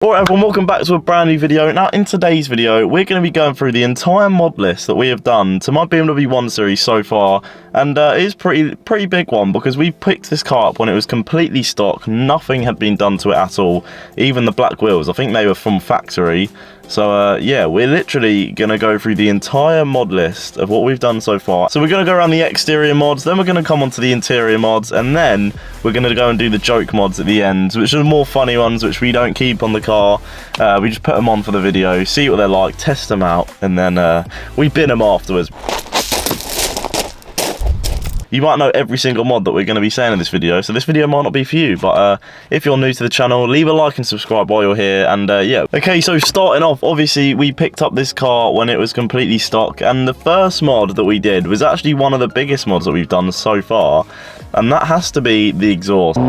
Alright everyone, welcome back to a brand new video. Now in today's video, we're going to be going through the entire mod list that we have done to my BMW 1 Series so far. And it is pretty big one because we picked this car up when it was completely stock. Nothing had been done to it at all. Even the black wheels, I think they were from factory. So yeah, we're literally going to go through the entire mod list of what we've done so far. So we're going to go around the exterior mods, then we're going to come onto the interior mods, and then we're going to go and do the joke mods at the end, which are the more funny ones, which we don't keep on the car. We just put them on for the video, see what they're like, test them out, and then we bin them afterwards. You might know every single mod that we're going to be saying in this video, so this video might not be for you, but if you're new to the channel, leave a like and subscribe while you're here, and yeah. Okay, so starting off, obviously, we picked up this car when it was completely stock, and the first mod that we did was actually one of the biggest mods that we've done so far, and that has to be the exhaust.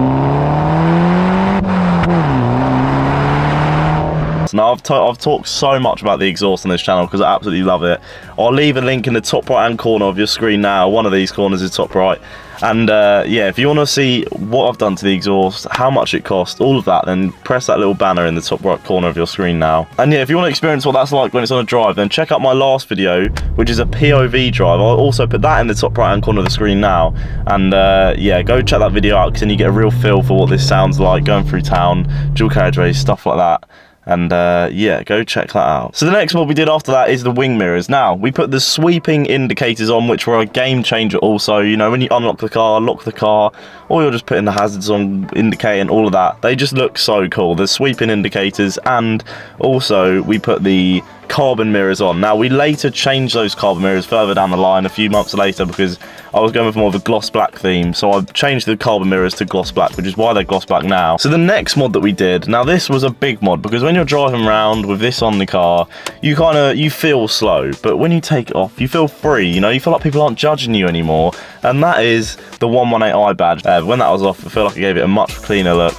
Now, I've talked so much about the exhaust on this channel because I absolutely love it. I'll leave a link in the top right hand corner of your screen now. One of these corners is top right. And yeah, if you want to see what I've done to the exhaust, how much it cost, all of that, then press that little banner in the top right corner of your screen now. And yeah, if you want to experience what that's like when it's on a drive, then check out my last video, which is a POV drive. I'll also put that in the top right hand corner of the screen now. And yeah, go check that video out because then you get a real feel for what this sounds like going through town, dual carriageways, stuff like that. And yeah, go check that out. So the next mod we did after that is the wing mirrors. Now, we put the sweeping indicators on, which were a game changer also. You know, when you unlock the car, lock the car, or you're just putting the hazards on, indicating all of that. They just look so cool. The sweeping indicators, and also we put the carbon mirrors on. Now, we later changed those carbon mirrors further down the line a few months later because I was going with more of a gloss black theme, so I changed the carbon mirrors to gloss black, which is why they're gloss black now. So the next mod that we did, now this was a big mod because when you're driving around with this on the car, you feel slow, but when you take it off, you feel free, you know, you feel like people aren't judging you anymore, and that is the 118i badge. When that was off, I feel like it gave it a much cleaner look.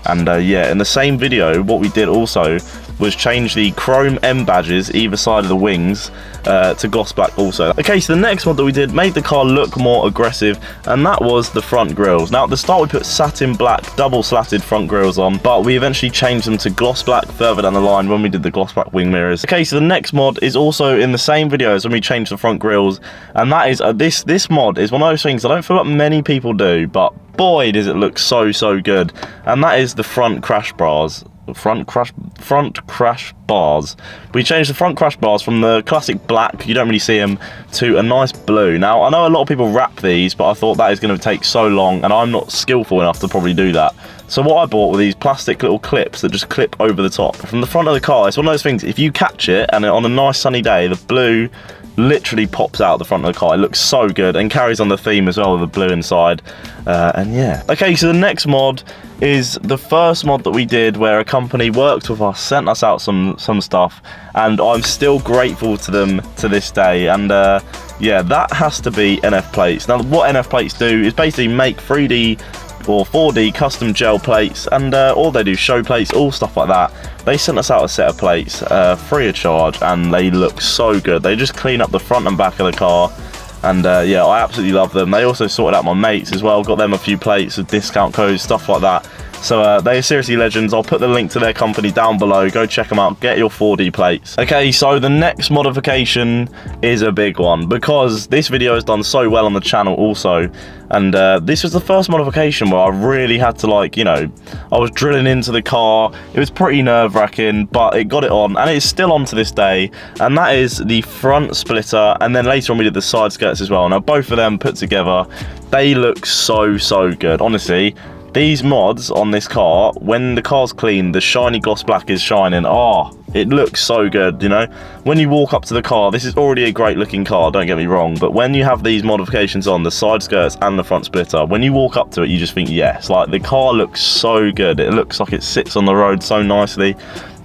And yeah, in the same video, what we did also was change the chrome M badges either side of the wings to gloss black also. Okay, so the next mod that we did made the car look more aggressive, and that was the front grills. Now at the start we put satin black double slatted front grills on, but we eventually changed them to gloss black further down the line when we did the gloss black wing mirrors. Okay, so the next mod is also in the same video as when we changed the front grills, and that is this mod is one of those things I don't feel like many people do, but boy does it look so good, and that is the front crash bars. Front crash bars. We changed the front crash bars from the classic black, you don't really see them, to a nice blue. Now, I know a lot of people wrap these, but I thought that is going to take so long, and I'm not skillful enough to probably do that. So what I bought were these plastic little clips that just clip over the top. From the front of the car, it's one of those things, if you catch it, and on a nice sunny day, the blue literally pops out the front of the car. It looks so good and carries on the theme as well with the blue inside. And yeah. Okay, so the next mod is the first mod that we did where a company worked with us, sent us out some stuff, and I'm still grateful to them to this day. And yeah, that has to be NF plates. Now, what NF plates do is basically make 3D or 4D custom gel plates, and all they do, show plates, all stuff like that. They sent us out a set of plates free of charge, and they look so good. They just clean up the front and back of the car, and yeah, I absolutely love them. They also sorted out my mates as well, got them a few plates with discount codes, stuff like that. So they are seriously legends. I'll put the link to their company down below. Go check them out. Get your 4D plates. Okay, so the next modification is a big one because this video has done so well on the channel also. And this was the first modification where I really had to, like, you know, I was drilling into the car. It was pretty nerve-wracking, but it got it on, and it's still on to this day. And that is the front splitter, and then later on we did the side skirts as well. Now, both of them put together, they look so good. Honestly, these mods on this car, when the car's clean, the shiny gloss black is shining. Oh, it looks so good, you know. When you walk up to the car, this is already a great looking car, don't get me wrong, but when you have these modifications on, the side skirts and the front splitter, when you walk up to it, you just think, yes, like the car looks so good. It looks like it sits on the road so nicely.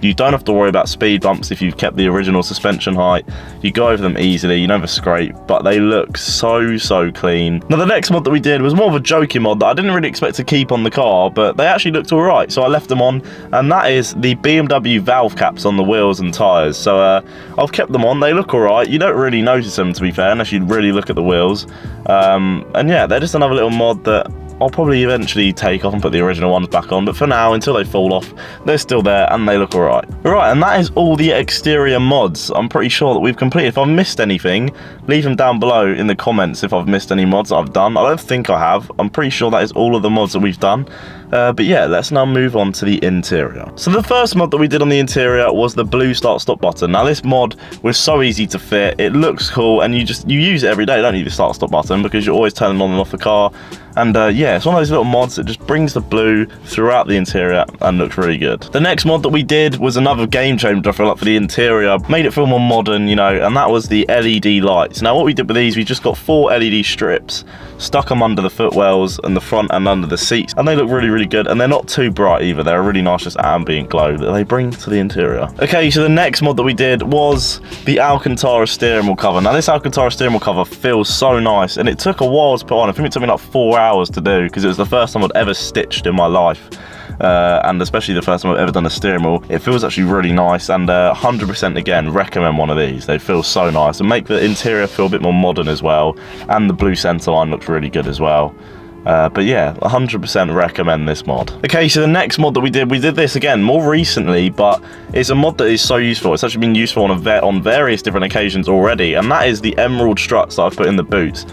You don't have to worry about speed bumps if you've kept the original suspension height. You go over them easily, you never scrape, but they look so clean. Now, the next mod that we did was more of a joking mod that I didn't really expect to keep on the car, but they actually looked all right, so I left them on, and that is the BMW valve caps on the wheels and tyres. So I've kept them on. They look all right. You don't really notice them, to be fair, unless you really look at the wheels. And yeah, they're just another little mod that I'll probably eventually take off and put the original ones back on, but for now, until they fall off, they're still there and they look alright. Right, and that is all the exterior mods I'm pretty sure that we've completed. If I've missed anything, leave them down below in the comments if I've missed any mods that I've done. I don't think I have. I'm pretty sure that is all of the mods that we've done. But yeah, let's now move on to the interior. So the first mod that we did on the interior was the blue start stop button. Now this mod was so easy to fit, it looks cool, and you use it every day, don't you, the start stop button, because you're always turning on and off the car. And yeah, it's one of those little mods that just brings the blue throughout the interior and looks really good. The next mod that we did was another game changer, I feel like, for the interior. Made it feel more modern, you know, and that was the LED lights. Now what we did with these, we just got 4 LED strips, stuck them under the footwells and the front and under the seats, and they look really, really good, and they're not too bright either. They're a really nice, just ambient glow that they bring to the interior. Okay, so the next mod that we did was the Alcantara steering wheel cover. Now this Alcantara steering wheel cover feels so nice, and it took a while to put on. I think it took me like 4 hours to do, because it was the first time I'd ever stitched in my life. And especially the first time I've ever done a steering wheel. It feels actually really nice, and 100% again recommend one of these. They feel so nice and make the interior feel a bit more modern as well, and the blue center line looks really good as well. But yeah, 100% recommend this mod. Okay, so the next mod that we did this again more recently, but it's a mod that is so useful. It's actually been useful on various different occasions already, and that is the emerald struts that I've put in the boots.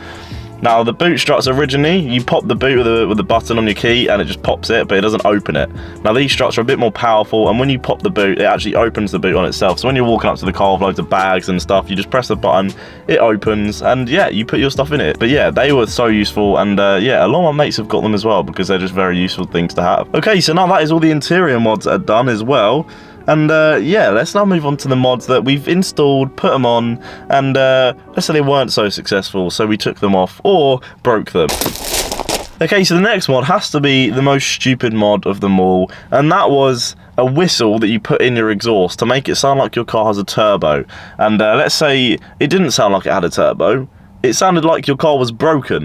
Now the boot struts, originally you pop the boot with the button on your key and it just pops it, but it doesn't open it. Now these struts are a bit more powerful, and when you pop the boot, it actually opens the boot on itself. So when you're walking up to the car with loads of bags and stuff, you just press the button, it opens, and yeah, you put your stuff in it. But yeah, they were so useful, and yeah, a lot of my mates have got them as well, because they're just very useful things to have. Okay, so now that is all the interior mods that are done as well. And yeah, let's now move on to the mods that we've installed, put them on, and let's say they weren't so successful, so we took them off or broke them. Okay, so the next mod has to be the most stupid mod of them all, and that was a whistle that you put in your exhaust to make it sound like your car has a turbo. And let's say it didn't sound like it had a turbo, it sounded like your car was broken.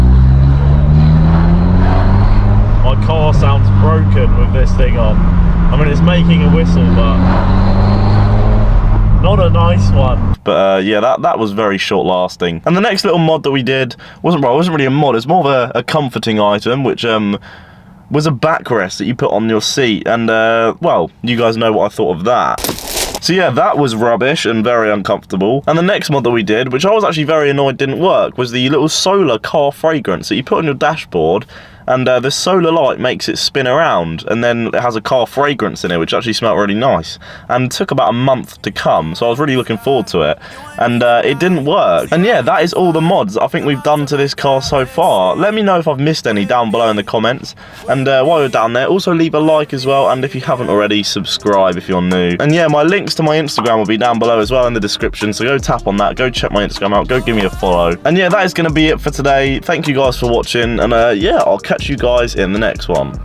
My car sounds broken with this thing on. I mean, it's making a whistle, but not a nice one. But yeah, that was very short lasting. And the next little mod that we did wasn't really a mod, it's more of a comforting item, which was a backrest that you put on your seat. And well, you guys know what I thought of that. So yeah, that was rubbish and very uncomfortable. And the next mod that we did, which I was actually very annoyed didn't work, was the little solar car fragrance that you put on your dashboard, and the solar light makes it spin around, and then it has a car fragrance in it, which actually smelled really nice, and took about a month to come, so I was really looking forward to it, and it didn't work. And yeah, that is all the mods I think we've done to this car so far. Let me know if I've missed any down below in the comments, and while you're down there, also leave a like as well, and if you haven't already, subscribe if you're new. And yeah, my links to my Instagram will be down below as well in the description, so go tap on that, go check my Instagram out, go give me a follow. And yeah, that is going to be it for today. Thank you guys for watching, and yeah, I'll catch you guys in the next one.